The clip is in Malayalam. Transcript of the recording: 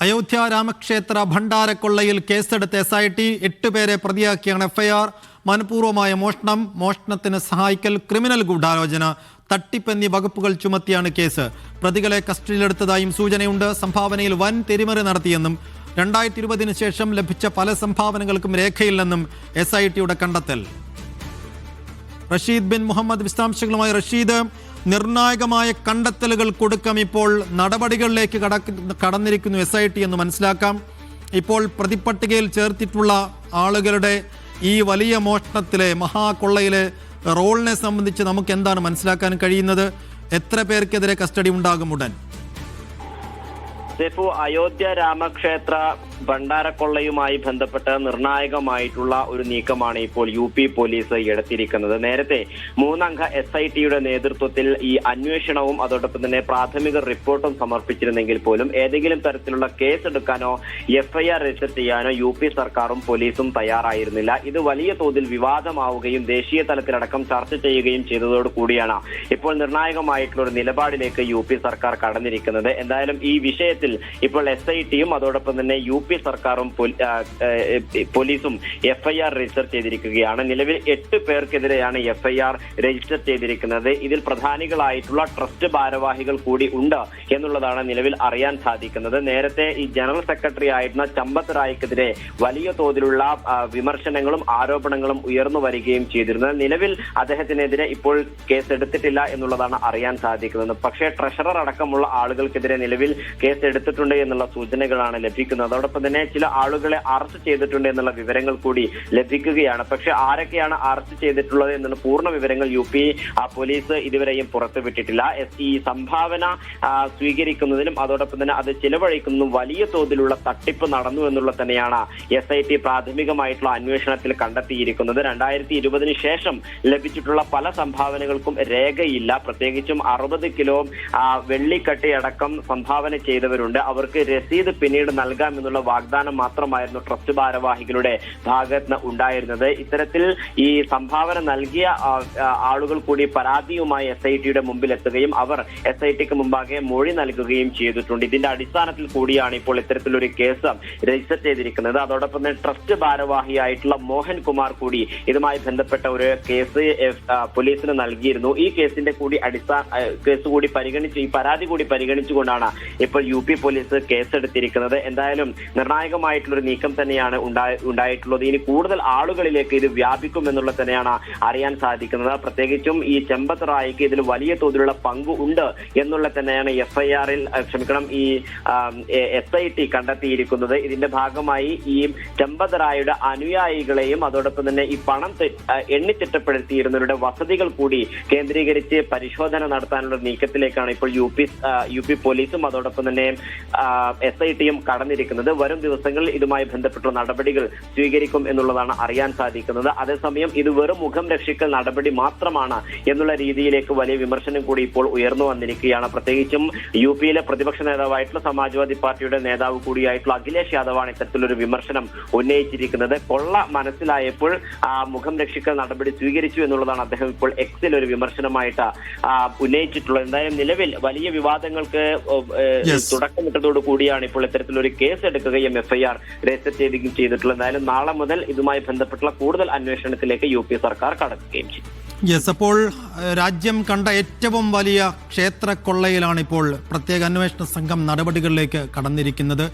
അയോധ്യ രാമക്ഷേത്ര ഭണ്ഡാരക്കൊള്ളയിൽ കേസെടുത്ത SIT 8 പേരെ പ്രതിയാക്കിയാണ് FIR. മനഃപൂർവമായ മോഷണത്തിന് സഹായിക്കൽ, ക്രിമിനൽ ഗൂഢാലോചന, തട്ടിപ്പ് എന്നീ വകുപ്പുകൾ ചുമത്തിയാണ് കേസ്. പ്രതികളെ കസ്റ്റഡിയിലെടുത്തതായും സൂചനയുണ്ട്. സംഭാവനയിൽ വൻ തിരിമറി നടത്തിയെന്നും 2020 ശേഷം ലഭിച്ച പല സംഭാവനകൾക്കും രേഖയില്ലെന്നും SITയുടെ കണ്ടെത്തൽ. റഷീദ് ബിൻ മുഹമ്മദ് വിശദാംശങ്ങളുമായി. റഷീദ്, നിർണായകമായ കണ്ടെത്തലുകൾ കൊടുക്കാം. ഇപ്പോൾ നടപടികളിലേക്ക് കടന്നിരിക്കുന്നു SIT എന്ന് മനസ്സിലാക്കാം. ഇപ്പോൾ പ്രതിപട്ടികയിൽ ചേർത്തിട്ടുള്ള ആളുകളുടെ ഈ വലിയ മോഷണത്തിലെ മഹാകൊള്ളയിലെ റോളിനെ സംബന്ധിച്ച് നമുക്ക് എന്താണ് മനസ്സിലാക്കാൻ കഴിയുന്നത്? എത്ര പേർക്കെതിരെ കസ്റ്റഡി ഉണ്ടാകും ഉടൻ? അയോധ്യ രാമക്ഷേത്ര ഭണ്ഡാരക്കൊള്ളയുമായി ബന്ധപ്പെട്ട് നിർണായകമായിട്ടുള്ള ഒരു നീക്കമാണ് ഇപ്പോൾ UP പോലീസ് എടുത്തിരിക്കുന്നത്. നേരത്തെ 3 അംഗ SITയുടെ നേതൃത്വത്തിൽ ഈ അന്വേഷണവും അതോടൊപ്പം തന്നെ പ്രാഥമിക റിപ്പോർട്ടും സമർപ്പിച്ചിരുന്നെങ്കിൽ പോലും ഏതെങ്കിലും തരത്തിലുള്ള കേസ് എടുക്കാനോ FIR രജിസ്റ്റർ ചെയ്യാനോ UP സർക്കാരും പോലീസും തയ്യാറായിരുന്നില്ല. ഇത് വലിയ തോതിൽ വിവാദമാവുകയും ദേശീയ തലത്തിലടക്കം ചർച്ച ചെയ്യുകയും ചെയ്തതോടു കൂടിയാണ് ഇപ്പോൾ നിർണായകമായിട്ടുള്ള ഒരു നിലപാടിലേക്ക് UP സർക്കാർ കടന്നിരിക്കുന്നത്. എന്തായാലും ഈ വിഷയത്തിൽ ഇപ്പോൾ SITയും അതോടൊപ്പം തന്നെ UP സർക്കാരും പോലീസും FIR രജിസ്റ്റർ ചെയ്തിരിക്കുകയാണ്. നിലവിൽ 8 പേർക്കെതിരെയാണ് FIR രജിസ്റ്റർ ചെയ്തിരിക്കുന്നത്. ഇതിൽ പ്രധാനികളായിട്ടുള്ള ട്രസ്റ്റ് ഭാരവാഹികൾ കൂടി ഉണ്ട് എന്നുള്ളതാണ് നിലവിൽ അറിയാൻ സാധിക്കുന്നത്. നേരത്തെ ഈ ജനറൽ സെക്രട്ടറി ആയിരുന്ന ചമ്പത്ത് റായിക്കെതിരെ വലിയ തോതിലുള്ള വിമർശനങ്ങളും ആരോപണങ്ങളും ഉയർന്നു വരികയും ചെയ്തിരുന്നു. നിലവിൽ അദ്ദേഹത്തിനെതിരെ ഇപ്പോൾ കേസ് എടുത്തിട്ടില്ല എന്നുള്ളതാണ് അറിയാൻ സാധിക്കുന്നത്. പക്ഷേ ട്രഷറർ അടക്കമുള്ള ആളുകൾക്കെതിരെ നിലവിൽ കേസ് എടുത്തിട്ടുണ്ട് എന്നുള്ള സൂചനകളാണ് ലഭിക്കുന്നത്. അതോടൊപ്പം തന്നെ ചില ആളുകളെ അറസ്റ്റ് ചെയ്തിട്ടുണ്ട് എന്നുള്ള വിവരങ്ങൾ കൂടി ലഭിക്കുകയാണ്. പക്ഷെ ആരൊക്കെയാണ് അറസ്റ്റ് ചെയ്തിട്ടുള്ളത് എന്നുള്ള പൂർണ്ണ വിവരങ്ങൾ UP പോലീസ് ഇതുവരെയും പുറത്തുവിട്ടിട്ടില്ല. ഈ സംഭാവന സ്വീകരിക്കുന്നതിനും അതോടൊപ്പം തന്നെ അത് ചിലവഴിക്കുന്നതും വലിയ തോതിലുള്ള തട്ടിപ്പ് നടന്നു എന്നുള്ള തന്നെയാണ് SIT പ്രാഥമികമായിട്ടുള്ള അന്വേഷണത്തിൽ കണ്ടെത്തിയിരിക്കുന്നത്. 2020 ശേഷം ലഭിച്ചിട്ടുള്ള പല സംഭാവനകൾക്കും രേഖയില്ല. പ്രത്യേകിച്ചും 60 കിലോ വെള്ളിക്കട്ടയടക്കം സംഭാവന ചെയ്തവരുണ്ട്. അവർക്ക് രസീത് പിന്നീട് നൽകാമെന്നുള്ള വാഗ്ദാനം മാത്രമായിരുന്നു ട്രസ്റ്റ് ഭാരവാഹികളുടെ ഭാഗത്ത് ഉണ്ടായിരുന്നത്. ഇത്തരത്തിൽ ഈ സംഭാവന നൽകിയ ആളുകൾ കൂടി പരാതിയുമായി SITയുടെ മുമ്പിൽ എത്തുകയും അവർ SITക്ക് മുമ്പാകെ മൊഴി നൽകുകയും ചെയ്തിട്ടുണ്ട്. ഇതിന്റെ അടിസ്ഥാനത്തിൽ കൂടിയാണ് ഇപ്പോൾ ഇത്തരത്തിലൊരു കേസ് രജിസ്റ്റർ ചെയ്തിരിക്കുന്നത്. അതോടൊപ്പം തന്നെ ട്രസ്റ്റ് ഭാരവാഹിയായിട്ടുള്ള മോഹൻ കുമാർ കൂടി ഇതുമായി ബന്ധപ്പെട്ട ഒരു കേസ് പോലീസിന് നൽകിയിരുന്നു. ഈ കേസിന്റെ കൂടി കേസ് കൂടി പരിഗണിച്ച് ഈ പരാതി കൂടി പരിഗണിച്ചുകൊണ്ടാണ് ഇപ്പോൾ UP പോലീസ് കേസെടുത്തിരിക്കുന്നത്. എന്തായാലും നിർണായകമായിട്ടുള്ളൊരു നീക്കം തന്നെയാണ് ഉണ്ടായിട്ടുള്ളത്. ഇനി കൂടുതൽ ആളുകളിലേക്ക് ഇത് വ്യാപിക്കും എന്നുള്ളത് തന്നെയാണ് അറിയാൻ സാധിക്കുന്നത്. പ്രത്യേകിച്ചും ഈ ചമ്പത്ത് റായിക്ക് ഇതിൽ വലിയ തോതിലുള്ള പങ്ക് ഉണ്ട് എന്നുള്ളത് തന്നെയാണ് ഈ SIT കണ്ടെത്തിയിരിക്കുന്നത്. ഇതിന്റെ ഭാഗമായി ഈ ചമ്പത്ത് റായിയുടെ അനുയായികളെയും അതോടൊപ്പം തന്നെ ഈ പണം എണ്ണിത്തിട്ടപ്പെടുത്തിയിരുന്നവരുടെ വസതികൾ കൂടി കേന്ദ്രീകരിച്ച് പരിശോധന നടത്താനുള്ള നീക്കത്തിലേക്കാണ് ഇപ്പോൾ UP പോലീസും അതോടൊപ്പം തന്നെ SITയും കടന്നിരിക്കുന്നത്. വരും ദിവസങ്ങളിൽ ഇതുമായി ബന്ധപ്പെട്ടുള്ള നടപടികൾ സ്വീകരിക്കും എന്നുള്ളതാണ് അറിയാൻ സാധിക്കുന്നത്. അതേസമയം ഇത് വെറും മുഖം രക്ഷിക്കൽ നടപടി മാത്രമാണ് എന്നുള്ള രീതിയിലേക്ക് വലിയ വിമർശനം കൂടി ഇപ്പോൾ ഉയർന്നു വന്നിരിക്കുകയാണ്. പ്രത്യേകിച്ചും UPയിലെ പ്രതിപക്ഷ നേതാവായിട്ടുള്ള സമാജ്വാദി പാർട്ടിയുടെ നേതാവ് കൂടിയായിട്ടുള്ള അഖിലേഷ് യാദവാണ് ഇത്തരത്തിലൊരു വിമർശനം ഉന്നയിച്ചിരിക്കുന്നത്. കൊള്ള മനസ്സിലായപ്പോൾ മുഖം രക്ഷിക്കൽ നടപടി സ്വീകരിച്ചു എന്നുള്ളതാണ് അദ്ദേഹം ഇപ്പോൾ Xൽ ഒരു വിമർശനമായിട്ട് ഉന്നയിച്ചിട്ടുള്ളത്. എന്തായാലും നിലവിൽ വലിയ വിവാദങ്ങൾക്ക് തുടക്കമിട്ടതോടു കൂടിയാണ് ഇപ്പോൾ ഇത്തരത്തിലൊരു കേസ് എടുക്കുകയും FIR രജിസ്റ്റർ ചെയ്യുകയും ചെയ്തിട്ടുള്ളത്. എന്തായാലും നാളെ മുതൽ ഇതുമായി ബന്ധപ്പെട്ടുള്ള കൂടുതൽ അന്വേഷണത്തിലേക്ക് UP സർക്കാർ കടക്കുകയും ചെയ്യും. അപ്പോൾ രാജ്യം കണ്ട ഏറ്റവും വലിയ ക്ഷേത്രക്കൊള്ളയിലാണ് ഇപ്പോൾ പ്രത്യേക അന്വേഷണ സംഘം നടപടികളിലേക്ക് കടന്നിരിക്കുന്നത്.